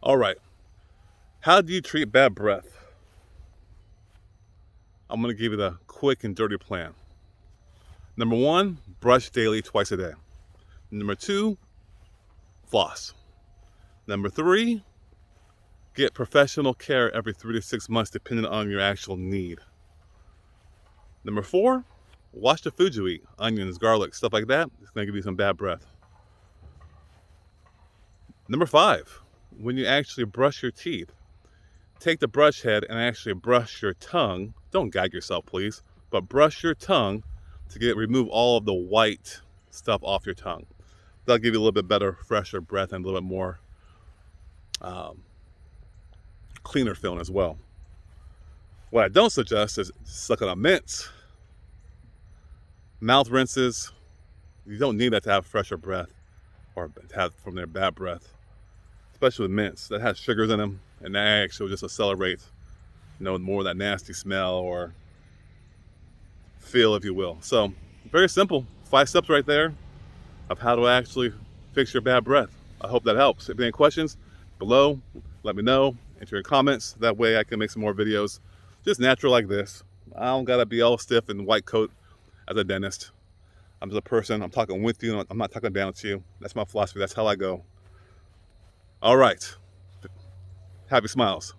All right. How do you treat bad breath? I'm going to give you the quick and dirty plan. Number one, brush daily twice a day. Number two, floss. Number three, get professional care every 3 to 6 months depending on your actual need. Number four, watch the food you eat. Onions, garlic, stuff like that. It's going to give you some bad breath. Number five, when you actually brush your teeth, take the brush head and actually brush your tongue. Don't gag yourself, please, but brush your tongue to remove all of the white stuff off your tongue. That'll give you a little bit better, fresher breath and a little bit more cleaner feeling as well. What I don't suggest is sucking on mints, mouth rinses. You don't need that to have fresher breath or to have from their bad breath, especially with mints that has sugars in them, and that actually will just accelerate, more of that nasty smell or feel, if you will. So very simple, 5 steps right there of how to actually fix your bad breath. I hope that helps. If you have any questions below, let me know. Enter your comments. That way I can make some more videos just natural like this. I don't gotta be all stiff in white coat as a dentist. I'm just a person. I'm talking with you. I'm not talking down to you. That's my philosophy. That's how I go. All right. Happy smiles.